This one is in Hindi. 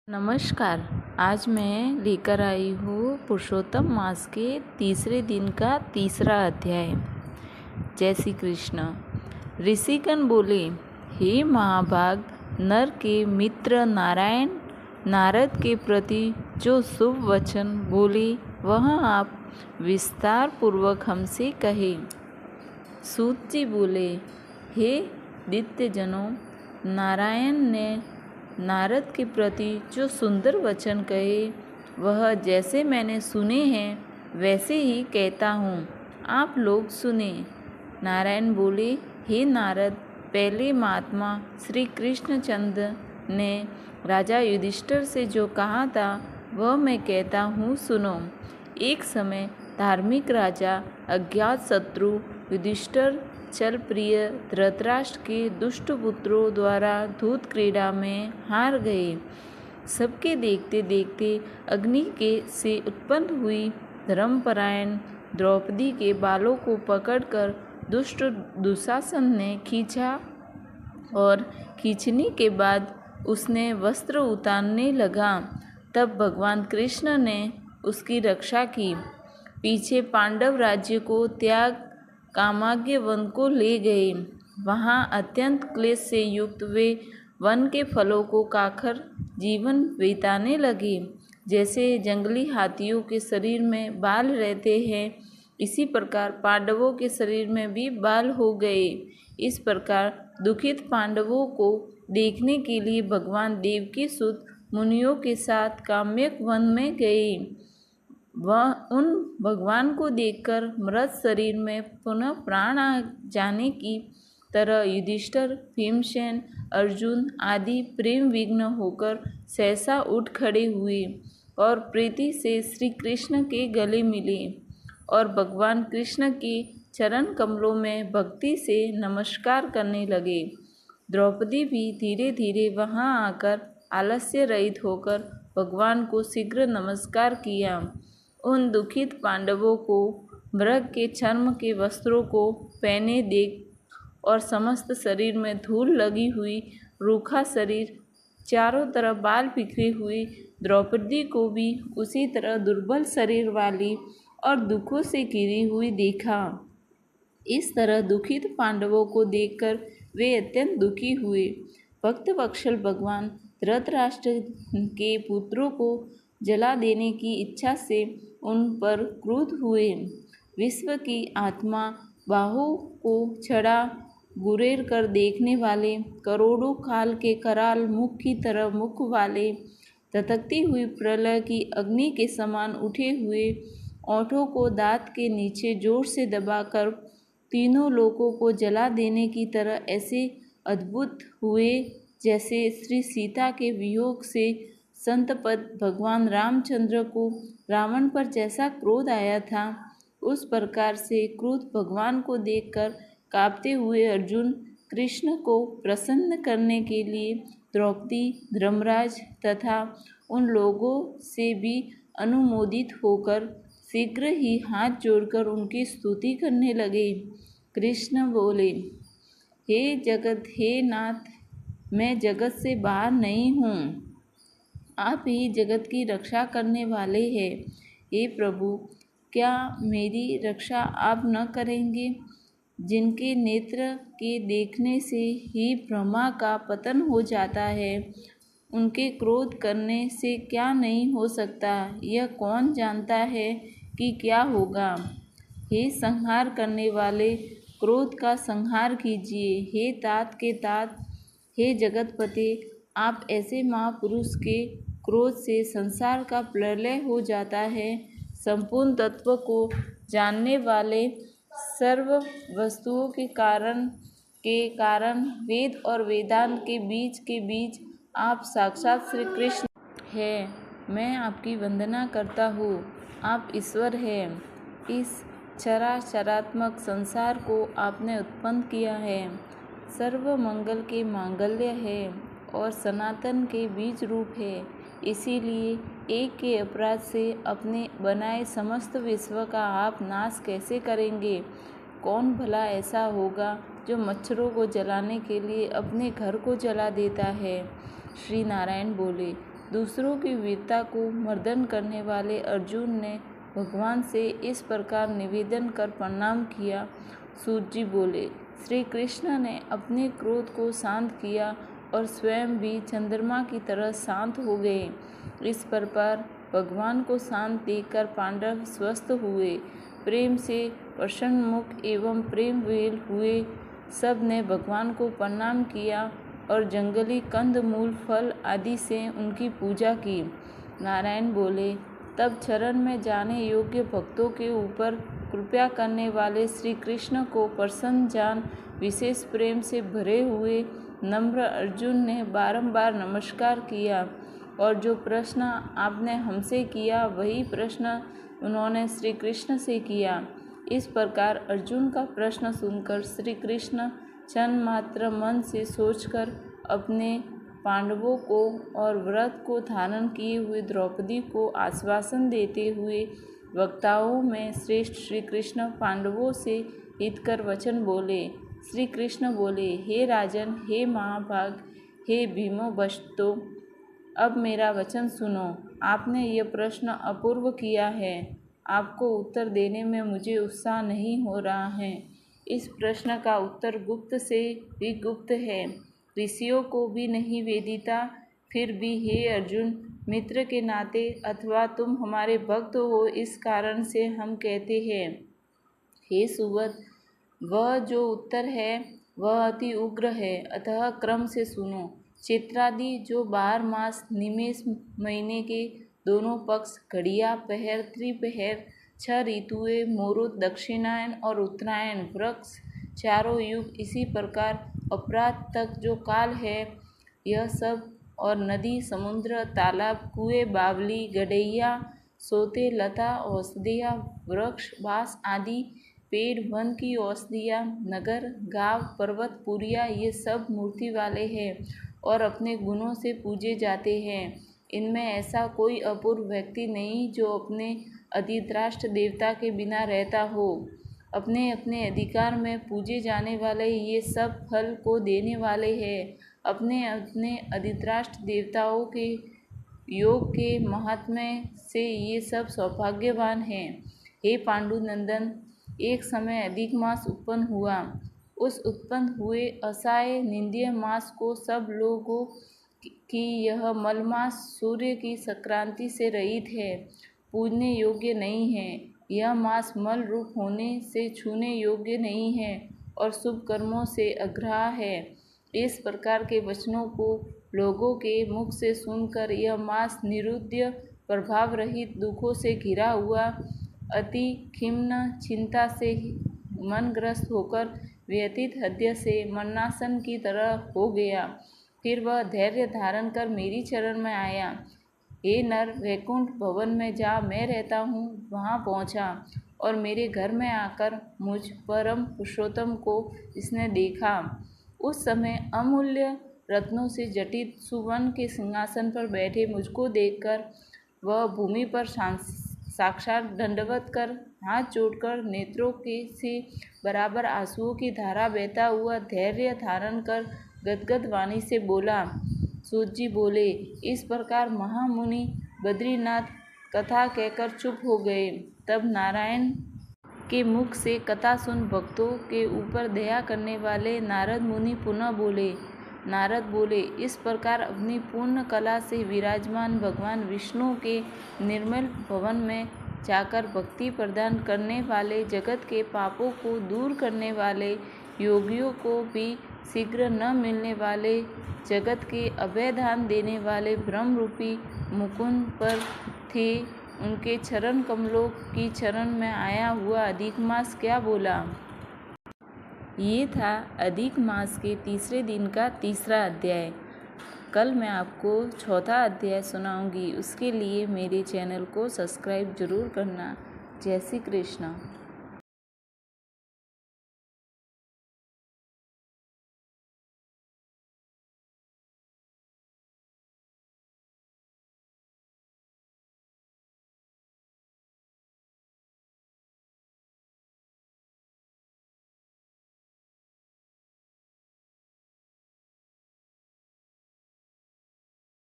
नमस्कार। आज मैं लेकर आई हूँ पुरुषोत्तम मास के तीसरे दिन का तीसरा अध्याय। जय श्री कृष्ण। ऋषिगण बोले, हे महाभाग, नर के मित्र नारायण नारद के प्रति जो शुभ वचन बोले वह आप विस्तार पूर्वक हमसे कहे। सूत जी बोले, हे दित्यजनों, नारायण ने नारद के प्रति जो सुंदर वचन कहे वह जैसे मैंने सुने हैं वैसे ही कहता हूँ, आप लोग सुने। नारायण बोले, हे नारद, पहले महात्मा श्री कृष्णचंद्र ने राजा युधिष्ठिर से जो कहा था वह मैं कहता हूँ, सुनो। एक समय धार्मिक राजा अज्ञात शत्रु युधिष्ठिर चल प्रिय धृतराष्ट्र के दुष्ट पुत्रों द्वारा धूत क्रीड़ा में हार गए। सबके देखते देखते अग्नि के से उत्पन्न हुई धर्मपरायण द्रौपदी के बालों को पकड़कर दुष्ट दुशासन ने खींचा और खींचने के बाद उसने वस्त्र उतारने लगा। तब भगवान कृष्ण ने उसकी रक्षा की। पीछे पांडव राज्य को त्याग कामाग्य वन को ले गए। वहाँ अत्यंत क्लेश से युक्त वे वन के फलों को खाकर जीवन बिताने लगे। जैसे जंगली हाथियों के शरीर में बाल रहते हैं, इसी प्रकार पांडवों के शरीर में भी बाल हो गए। इस प्रकार दुखित पांडवों को देखने के लिए भगवान देवकी सुत मुनियों के साथ काम्यक वन में गए। वह उन भगवान को देखकर मृत शरीर में पुनः प्राण आ जाने की तरह युधिष्ठिर, भीमसेन, अर्जुन आदि प्रेम विघ्न होकर सहसा उठ खड़े हुए और प्रीति से श्री कृष्ण के गले मिले और भगवान कृष्ण के चरण कमलों में भक्ति से नमस्कार करने लगे। द्रौपदी भी धीरे धीरे वहां आकर आलस्य रहित होकर भगवान को शीघ्र नमस्कार किया। उन दुखित पांडवों को मृग के चर्म के वस्त्रों को पहने देख और समस्त शरीर में धूल लगी हुई, रूखा शरीर, चारों तरफ बाल बिखरे हुए द्रौपदी को भी उसी तरह दुर्बल शरीर वाली और दुखों से घिरी हुई देखा। इस तरह दुखित पांडवों को देखकर वे अत्यंत दुखी हुए। भक्त वत्सल भगवान धृतराष्ट्र के पुत्रों को जला देने की इच्छा से उन पर क्रुद्ध हुए। विश्व की आत्मा, बाहों को छड़ा गुरेर कर देखने वाले, करोड़ों काल के कराल मुख की तरह मुख वाले, धधकती हुई प्रलय की अग्नि के समान उठे हुए ओंठों को दांत के नीचे जोर से दबाकर तीनों लोकों को जला देने की तरह ऐसे अद्भुत हुए जैसे श्री सीता के वियोग से संतपद भगवान रामचंद्र को रावण पर जैसा क्रोध आया था, उस प्रकार से क्रोध भगवान को देखकर कांपते हुए अर्जुन कृष्ण को प्रसन्न करने के लिए द्रौपदी, धर्मराज तथा उन लोगों से भी अनुमोदित होकर शीघ्र ही हाथ जोड़कर उनकी स्तुति करने लगे। कृष्ण बोले, हे जगत, हे नाथ, मैं जगत से बाहर नहीं हूँ, आप ही जगत की रक्षा करने वाले हैं। हे प्रभु, क्या मेरी रक्षा आप न करेंगे? जिनके नेत्र के देखने से ही ब्रह्मा का पतन हो जाता है, उनके क्रोध करने से क्या नहीं हो सकता, यह कौन जानता है कि क्या होगा। हे संहार करने वाले, क्रोध का संहार कीजिए। हे तात के तात, हे जगतपते, आप ऐसे महापुरुष के क्रोध से संसार का प्रलय हो जाता है। संपूर्ण तत्व को जानने वाले, सर्व वस्तुओं के कारण वेद और वेदांत के बीच आप साक्षात श्री कृष्ण हैं। मैं आपकी वंदना करता हूँ, आप ईश्वर हैं। इस चराचरात्मक संसार को आपने उत्पन्न किया है। सर्व मंगल के मांगल्य है और सनातन के बीज रूप है। इसीलिए एक के अपराध से अपने बनाए समस्त विश्व का आप नाश कैसे करेंगे? कौन भला ऐसा होगा जो मच्छरों को जलाने के लिए अपने घर को जला देता है? श्री नारायण बोले, दूसरों की वीरता को मर्दन करने वाले अर्जुन ने भगवान से इस प्रकार निवेदन कर प्रणाम किया। सूत जी बोले, श्री कृष्ण ने अपने क्रोध को शांत किया और स्वयं भी चंद्रमा की तरह शांत हो गए। इस प्रकार भगवान को शांत देखकर पांडव स्वस्थ हुए, प्रेम से प्रसन्नमुख एवं प्रेम विह्वल हुए। सब ने भगवान को प्रणाम किया और जंगली कंद मूल फल आदि से उनकी पूजा की। नारायण बोले, तब चरण में जाने योग्य भक्तों के ऊपर कृपा करने वाले श्री कृष्ण को प्रसन्न जान विशेष प्रेम से भरे हुए नम्र अर्जुन ने बारंबार नमस्कार किया और जो प्रश्न आपने हमसे किया वही प्रश्न उन्होंने श्री कृष्ण से किया। इस प्रकार अर्जुन का प्रश्न सुनकर श्री कृष्ण क्षण मात्र मन से सोचकर अपने पांडवों को और व्रत को धारण किए हुए द्रौपदी को आश्वासन देते हुए वक्ताओं में श्रेष्ठ श्री कृष्ण पांडवों से हितकर वचन बोले। श्री कृष्ण बोले, हे राजन, हे महाभाग, हे भीमो बष्टो, अब मेरा वचन सुनो। आपने यह प्रश्न अपूर्व किया है, आपको उत्तर देने में मुझे उत्साह नहीं हो रहा है। इस प्रश्न का उत्तर गुप्त से भी गुप्त है, ऋषियों को भी नहीं वेदिता। फिर भी हे अर्जुन, मित्र के नाते अथवा तुम हमारे भक्त हो इस कारण से हम कहते हैं। हे सुवद, वह जो उत्तर है वह अति उग्र है, अतः क्रम से सुनो। चैत्रादि जो 12 मास निमेष महीने के दोनों पक्ष, घड़िया, पहर, त्रिपहर, 6 ऋतुएं, मोरुत, दक्षिणायन और उत्तरायण, वृक्ष, चारों युग, इसी प्रकार अपराध तक जो काल है, यह सब, और नदी, समुद्र, तालाब, कुएं, बावली, गडैया, सोते, लता, औषधिया, वृक्ष, बांस आदि, पेड़, वन की औषधियाँ, नगर, गांव, पर्वत, पुरिया, ये सब मूर्ति वाले हैं और अपने गुणों से पूजे जाते हैं। इनमें ऐसा कोई अपूर्व व्यक्ति नहीं जो अपने अधिष्ठात्र देवता के बिना रहता हो। अपने अपने अधिकार में पूजे जाने वाले ये सब फल को देने वाले हैं। अपने अपने अधिष्ठात्र देवताओं के योग के महात्म्य से ये सब सौभाग्यवान हैं। हे पांडुनंदन, एक समय अधिक मास उत्पन्न हुआ। उस उत्पन्न हुए असहाय निंदीय मास को सब लोगों कि यह मलमास सूर्य की संक्रांति से रहित है, पूजने योग्य नहीं है। यह मास मल रूप होने से छूने योग्य नहीं है और शुभ कर्मों से अग्राह्य है। इस प्रकार के वचनों को लोगों के मुख से सुनकर यह मास निरुद्य, प्रभाव रहित, दुखों से घिरा हुआ, अति खिन्न, चिंता से मनग्रस्त होकर व्यतीत हृदय से मरणासन की तरह हो गया। फिर वह धैर्य धारण कर मेरी चरण में आया। हे नर, वैकुंठ भवन में जहाँ मैं रहता हूँ वहाँ पहुँचा और मेरे घर में आकर मुझ परम पुरुषोत्तम को इसने देखा। उस समय अमूल्य रत्नों से जटित सुवर्ण के सिंहासन पर बैठे मुझको देखकर वह भूमि पर साक्षात दंडवत कर, हाथ जोड़कर, नेत्रों के से बराबर आंसुओं की धारा बहता हुआ धैर्य धारण कर गदगद वाणी से बोला। सूत जी बोले, इस प्रकार महामुनि बद्रीनाथ कथा कहकर चुप हो गए। तब नारायण के मुख से कथा सुन भक्तों के ऊपर दया करने वाले नारद मुनि पुनः बोले। नारद बोले, इस प्रकार अपनी पूर्ण कला से विराजमान भगवान विष्णु के निर्मल भवन में जाकर भक्ति प्रदान करने वाले, जगत के पापों को दूर करने वाले, योगियों को भी शीघ्र न मिलने वाले, जगत के अभयदान देने वाले ब्रह्म रूपी मुकुंद पर थे, उनके चरण कमलों की चरण में आया हुआ अधिक मास क्या बोला। ये था अधिक मास के तीसरे दिन का तीसरा अध्याय। कल मैं आपको चौथा अध्याय सुनाऊंगी। उसके लिए मेरे चैनल को सब्सक्राइब जरूर करना। जय श्री कृष्ण।